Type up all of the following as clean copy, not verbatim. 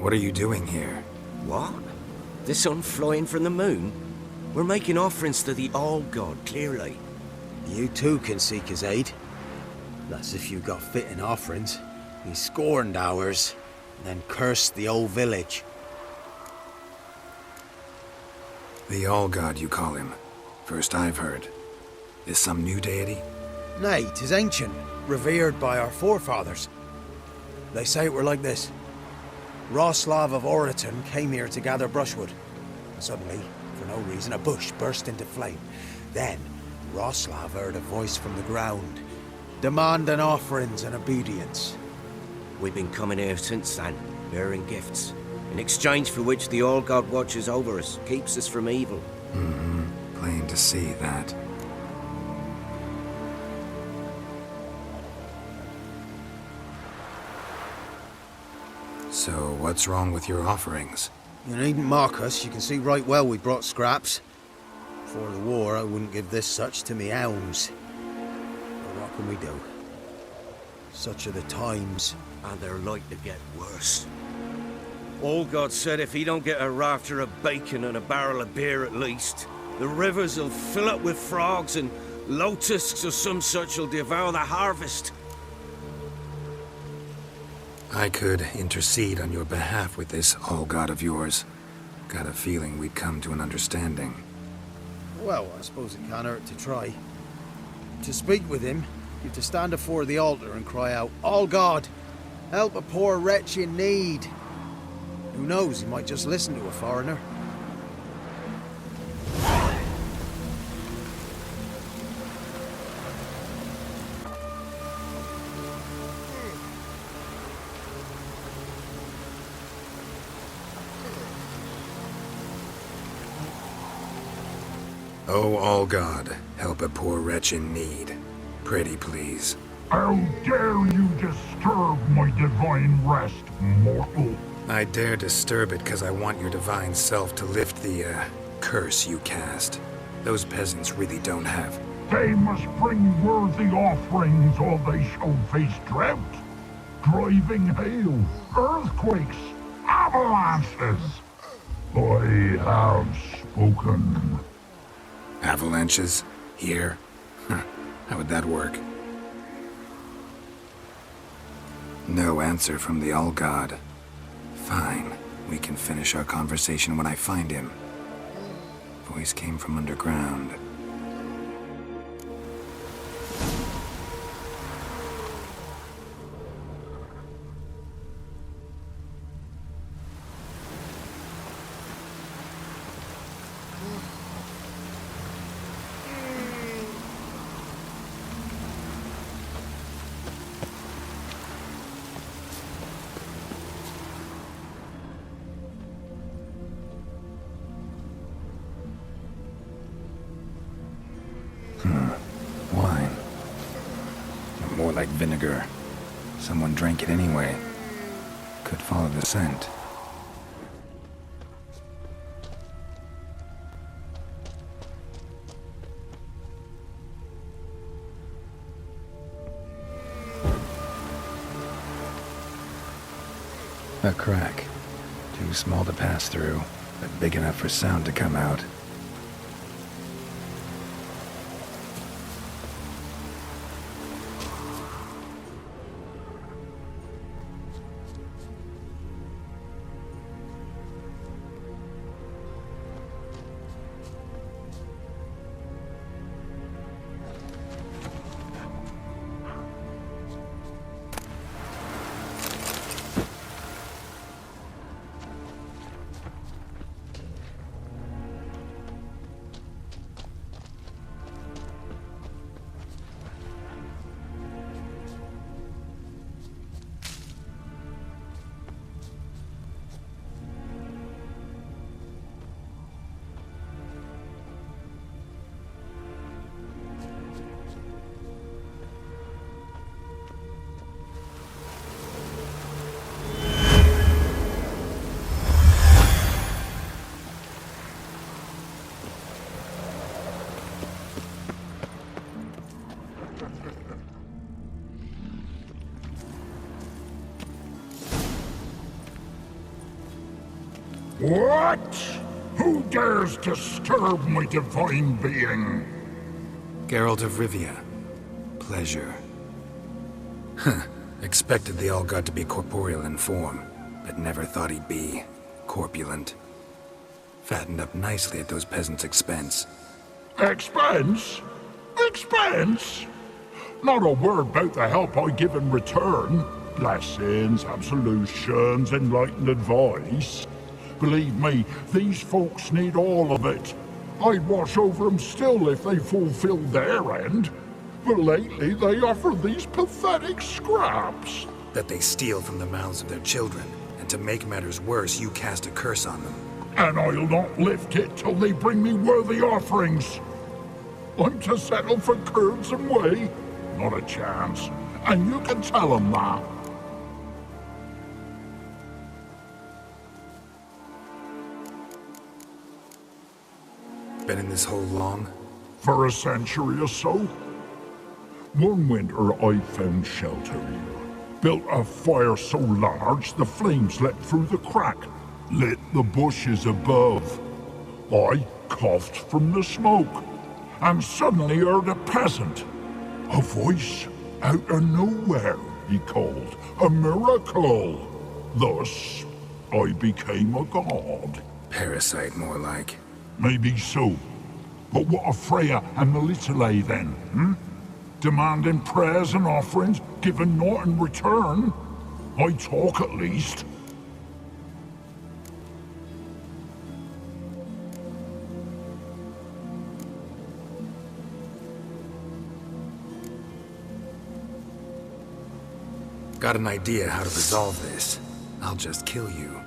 What are you doing here? What? The sun flying from the moon? We're making offerings to the All-God, clearly. You too can seek his aid. That's if you got fitting offerings. He scorned ours, then cursed the old village. The All-God, you call him. First I've heard. Is some new deity? Nay, 'tis ancient, revered by our forefathers. They say it were like this. Roslav of Oriton came here to gather brushwood. And suddenly, for no reason, a bush burst into flame. Then, Roslav heard a voice from the ground, demanding offerings and obedience. We've been coming here since then, bearing gifts, in exchange for which the All-God watches over us, keeps us from evil. Plain to see that. So, what's wrong with your offerings? You needn't mock us, you can see right well we brought scraps. Before the war, I wouldn't give this such to me hounds. But what can we do? Such are the times. And they're like to get worse. All-God said if he don't get a rafter of bacon and a barrel of beer at least, the rivers will fill up with frogs and lotuses or some such will devour the harvest. I could intercede on your behalf with this All-God of yours. Got a feeling we'd come to an understanding. Well, I suppose it can't hurt to try. To speak with him, you've to stand before the altar and cry out, "All God, help a poor wretch in need." Who knows, he might just listen to a foreigner. Oh, All-God, help a poor wretch in need. Pretty please. How dare you disturb my divine rest, mortal? I dare disturb it because I want your divine self to lift the, curse you cast. Those peasants really don't have. They must bring worthy offerings or they shall face drought, driving hail, earthquakes, avalanches. I have spoken. Avalanches? Here? How would that work? No answer from the All-God. Fine. We can finish our conversation when I find him. Voice came from underground. Wine. More like vinegar. Someone drank it anyway. Could follow the scent. A crack. Too small to pass through, but big enough for sound to come out. What? Who dares disturb my divine being? Geralt of Rivia. Pleasure. Expected the All-God to be corporeal in form, but never thought he'd be corpulent. Fattened up nicely at those peasants' expense. Expense? Expense? Not a word about the help I give in return. Blessings, absolutions, enlightened advice. Believe me, these folks need all of it. I'd watch over them still if they fulfilled their end. But lately they offer these pathetic scraps. That they steal from the mouths of their children, and to make matters worse, you cast a curse on them. And I'll not lift it till they bring me worthy offerings. I'm to settle for curds and whey? Not a chance. And you can tell them that. Been in this hole long? For a century or so. One winter I found shelter here. Built a fire so large the flames leapt through the crack, lit the bushes above. I coughed from the smoke, and suddenly heard a peasant. A voice out of nowhere, he called. A miracle. Thus, I became a god. Parasite, more like. Maybe so. But what of Freya and Melitele then, Demanding prayers and offerings, giving naught in return? I talk at least. Got an idea how to resolve this. I'll just kill you.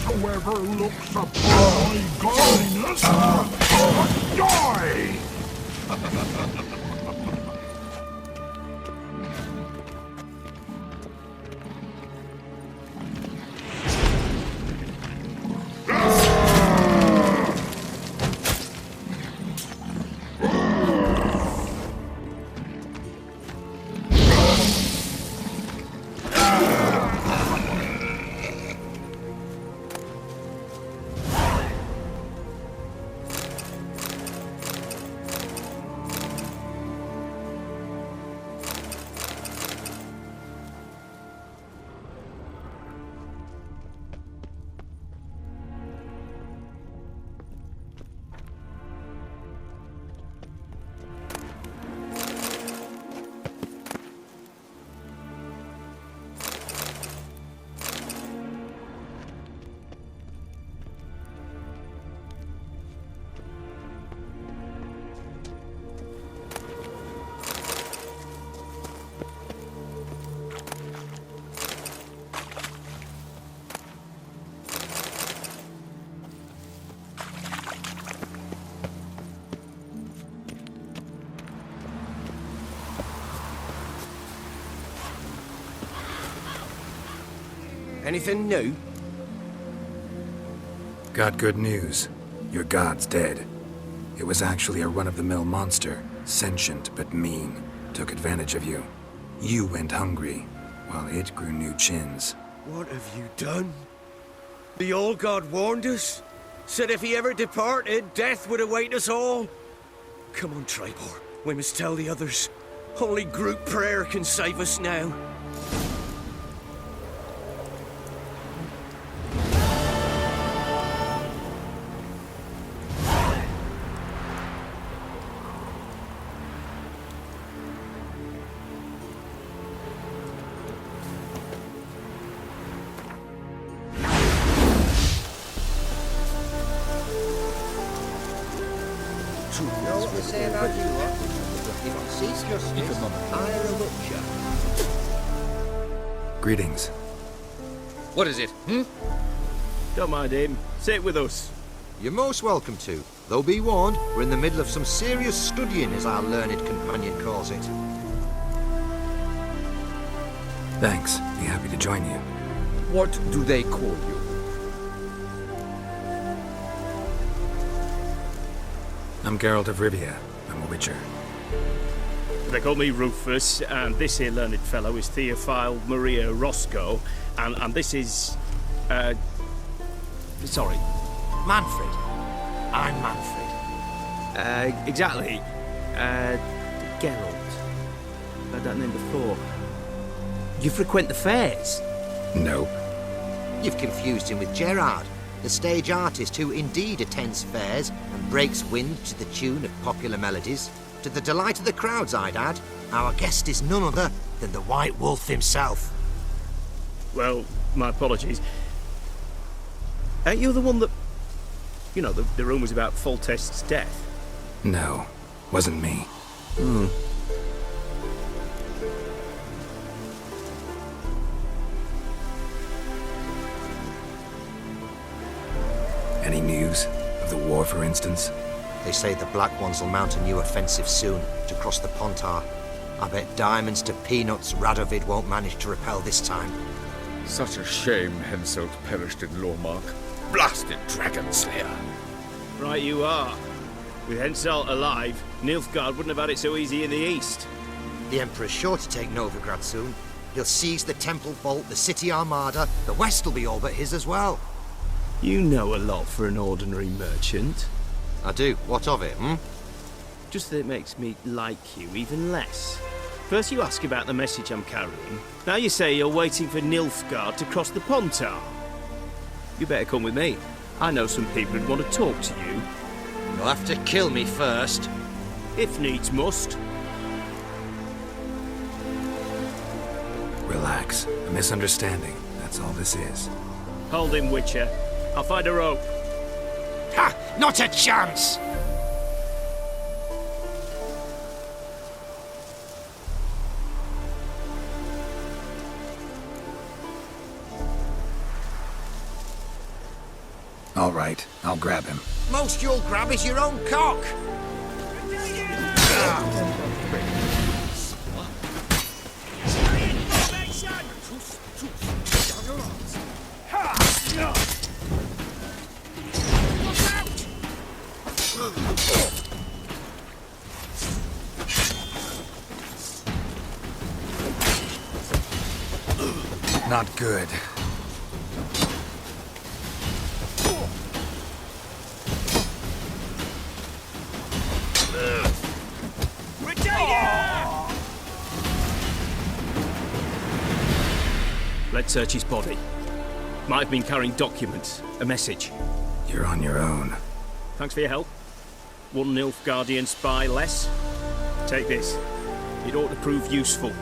Whoever looks upon my godliness must die! Anything new? Got good news. Your god's dead. It was actually a run-of-the-mill monster, sentient but mean. Took advantage of you. You went hungry, while it grew new chins. What have you done? The old god warned us. Said if he ever departed, death would await us all. Come on, Tribor. We must tell the others. Only group prayer can save us now. Greetings. What is it, Don't mind him. Sit with us. You're most welcome to. Though be warned, we're in the middle of some serious studying, as our learned companion calls it. Thanks. Be happy to join you. What do they call you? I'm Geralt of Rivia. I'm a witcher. They call me Rufus, and this here learned fellow is Theophile Maria Roscoe, and this is... sorry. Manfred. I'm Manfred. Exactly. Geralt. Heard that name before. You frequent the fairs? Nope. You've confused him with Gerard, the stage artist who indeed attends fairs and breaks wind to the tune of popular melodies. To the delight of the crowds, I'd add. Our guest is none other than the White Wolf himself. Well, my apologies. Ain't you the one that... You know, the rumours about Foltest's death? No, wasn't me. Any news of the war, for instance? They say the Black Ones will mount a new offensive soon to cross the Pontar. I bet diamonds to peanuts Radovid won't manage to repel this time. Such a shame Henselt perished in Lormark. Blasted dragon slayer. Right you are. With Henselt alive, Nilfgaard wouldn't have had it so easy in the east. The Emperor's sure to take Novigrad soon. He'll seize the Temple Vault, the City Armada. The West will be all but his as well. You know a lot for an ordinary merchant. I do. What of it, Just that it makes me like you even less. First you ask about the message I'm carrying. Now you say you're waiting for Nilfgaard to cross the Pontar. You better come with me. I know some people who'd want to talk to you. You'll have to kill me first. If needs must. Relax. A misunderstanding. That's all this is. Hold him, Witcher. I'll find a rope. Ha! Not a chance! All right, I'll grab him. Most you'll grab is your own cock. Not good. Let's search his body. Might have been carrying documents, a message. You're on your own. Thanks for your help. One Nilfgaardian spy less. Take this. It ought to prove useful.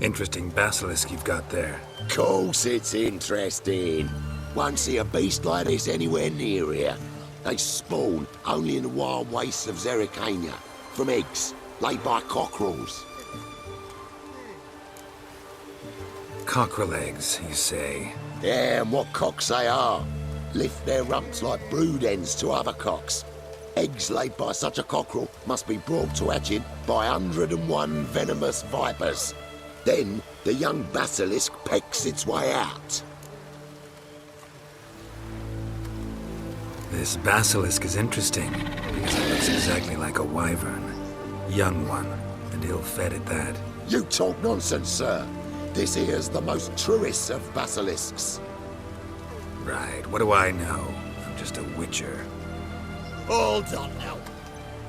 Interesting basilisk you've got there. Course it's interesting. Won't see a beast like this anywhere near here. They spawn only in the wild wastes of Zerrikania, from eggs laid by cockerels. Cockerel eggs, you say? Yeah, and what cocks they are. Lift their rumps like brood hens to other cocks. Eggs laid by such a cockerel must be brought to hatching by 101 venomous vipers. Then the young basilisk pecks its way out. This basilisk is interesting, because it looks exactly like a wyvern. Young one, and ill-fed at that. You talk nonsense, sir. This here's the most truest of basilisks. Right, what do I know? I'm just a witcher. Hold on now.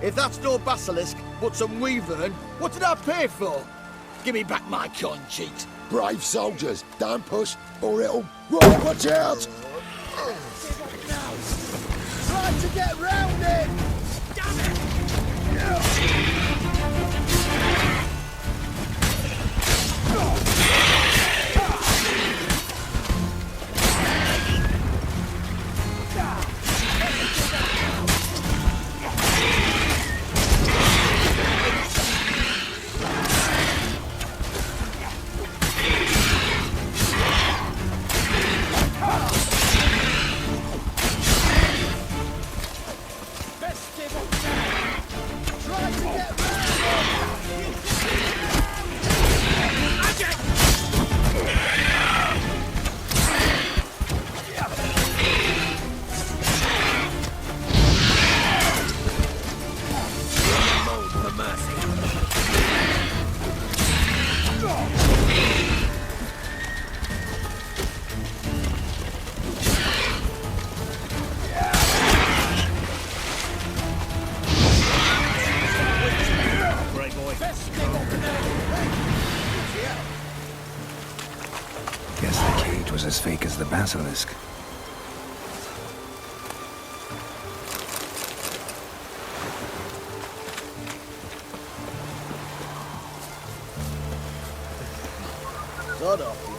If that's no basilisk, but some wyvern, what did I pay for? Give me back my con, cheat. Brave soldiers, don't push, or it'll... Right, watch out! Try to get round it! Damn it! basilisk. Sod off,